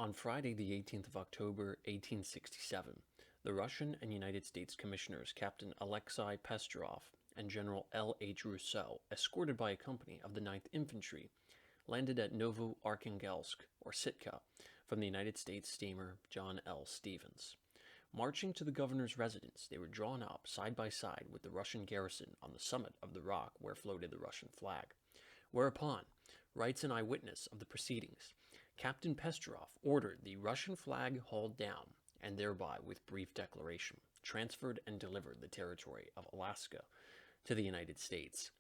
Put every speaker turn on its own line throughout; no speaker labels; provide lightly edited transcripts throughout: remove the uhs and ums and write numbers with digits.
On Friday, the 18th of October, 1867, the Russian and United States commissioners Captain Alexei Pestrov and General L. H. Rousseau, escorted by a company of the Ninth Infantry, landed at Novo-Arkhangelsк, or Sitka, from the United States steamer John L. Stevens. Marching to the governor's residence, they were drawn up side by side with the Russian garrison on the summit of the rock where floated the Russian flag. Whereupon, writes an eyewitness of the proceedings, Captain Pestrov ordered the Russian flag hauled down, and thereby, with brief declaration, transferred and delivered the territory of Alaska to the United States.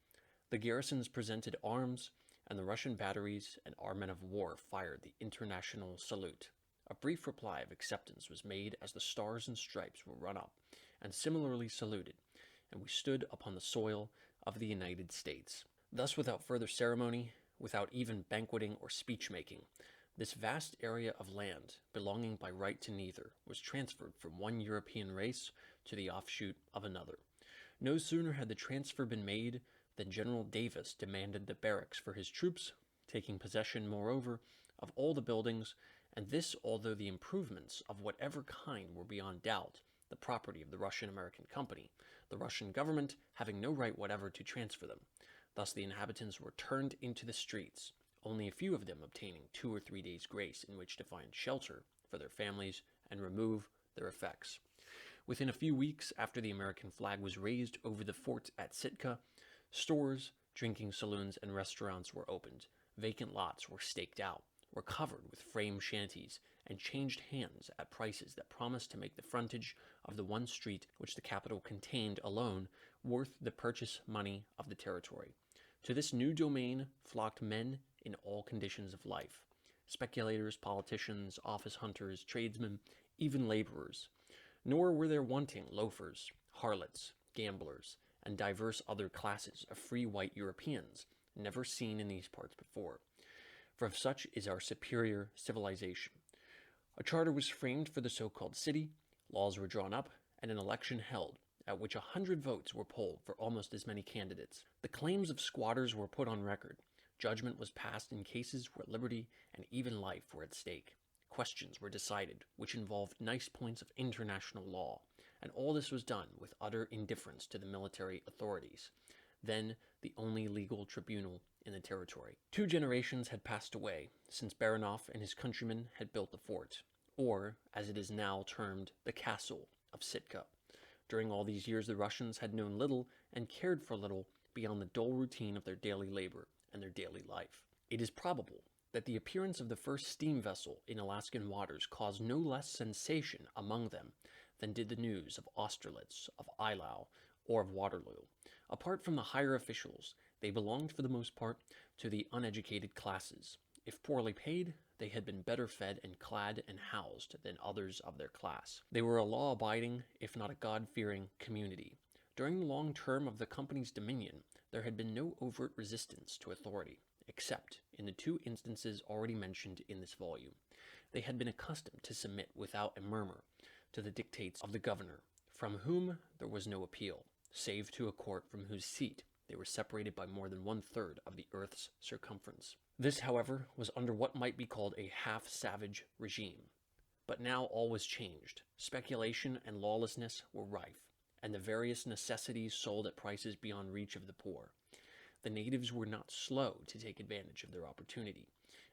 The garrisons presented arms, and the Russian batteries and our men of war fired the international salute. A brief reply of acceptance was made as the stars and stripes were run up, and similarly saluted, and we stood upon the soil of the United States. Thus, without further ceremony, without even banqueting or speech-making, this vast area of land, belonging by right to neither, was transferred from one European race to the offshoot of another. No sooner had the transfer been made than General Davis demanded the barracks for his troops, taking possession, moreover, of all the buildings, and this although the improvements of whatever kind were beyond doubt the property of the Russian-American Company, the Russian government having no right whatever to transfer them. Thus the inhabitants were turned into the streets, only a few of them obtaining 2 or 3 days' grace in which to find shelter for their families and remove their effects. Within a few weeks after the American flag was raised over the fort at Sitka, stores, drinking saloons, and restaurants were opened. Vacant lots were staked out, were covered with frame shanties, and changed hands at prices that promised to make the frontage of the one street which the capital contained alone worth the purchase money of the territory. To this new domain flocked men in all conditions of life: speculators, politicians, office hunters, tradesmen, even laborers. Nor were there wanting loafers, harlots, gamblers, and divers other classes of free white Europeans, never seen in these parts before. For such is our superior civilization. A charter was framed for the so-called city, laws were drawn up, and an election held, at which 100 votes were polled for almost as many candidates. The claims of squatters were put on record. Judgment was passed in cases where liberty and even life were at stake. Questions were decided which involved nice points of international law, and all this was done with utter indifference to the military authorities, then the only legal tribunal in the territory. 2 generations had passed away since Baranov and his countrymen had built the fort, or, as it is now termed, the castle of Sitka. During all these years, the Russians had known little and cared for little beyond the dull routine of their daily labor and their daily life. It is probable that the appearance of the first steam vessel in Alaskan waters caused no less sensation among them than did the news of Austerlitz, of Eylau, or of Waterloo. Apart from the higher officials, they belonged for the most part to the uneducated classes. If poorly paid, they had been better fed and clad and housed than others of their class. They were a law-abiding, if not a God-fearing, community. During the long term of the company's dominion, there had been no overt resistance to authority, except in the 2 instances already mentioned in this volume. They had been accustomed to submit without a murmur to the dictates of the governor, from whom there was no appeal, save to a court from whose seat they were separated by more than 1/3 of the earth's circumference. This, however, was under what might be called a half-savage regime. But now all was changed. Speculation and lawlessness were rife, and the various necessities sold at prices beyond reach of the poor. The natives were not slow to take advantage of their opportunity,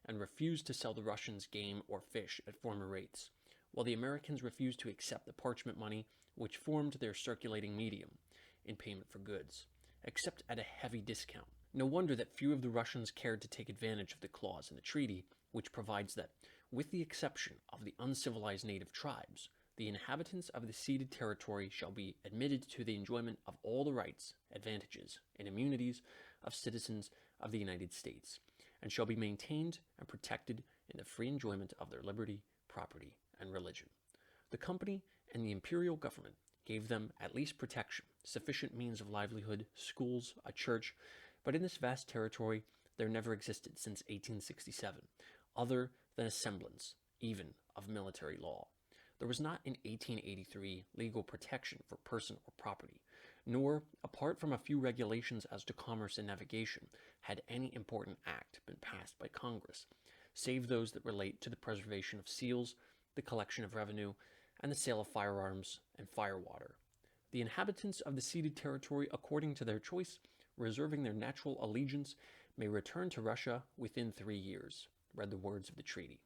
and refused to sell the Russians game or fish at former rates, while the Americans refused to accept the parchment money which formed their circulating medium in payment for goods, except at a heavy discount. No wonder that few of the Russians cared to take advantage of the clause in the treaty which provides that, with the exception of the uncivilized native tribes, the inhabitants of the ceded territory shall be admitted to the enjoyment of all the rights, advantages, and immunities of citizens of the United States, and shall be maintained and protected in the free enjoyment of their liberty, property, and religion. The company and the imperial government gave them at least protection, sufficient means of livelihood, schools, a church, but in this vast territory there never existed since 1867 other than a semblance, even, of military law. There was not in 1883 legal protection for person or property, nor, apart from a few regulations as to commerce and navigation, had any important act been passed by Congress. save those that relate to the preservation of seals, the collection of revenue, and the sale of firearms and firewater. The inhabitants of the ceded territory, according to their choice, reserving their natural allegiance, may return to Russia within 3 years, read the words of the treaty.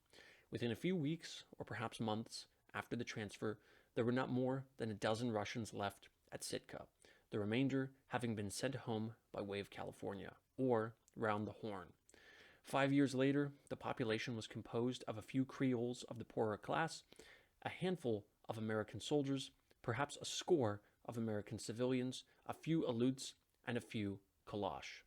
Within a few weeks, or perhaps months, after the transfer, there were not more than a dozen Russians left at Sitka, the remainder having been sent home by way of California, or round the Horn. 5 years later, the population was composed of a few Creoles of the poorer class, a handful of American soldiers, perhaps a score of American civilians, a few Aleuts, and a few Kalash.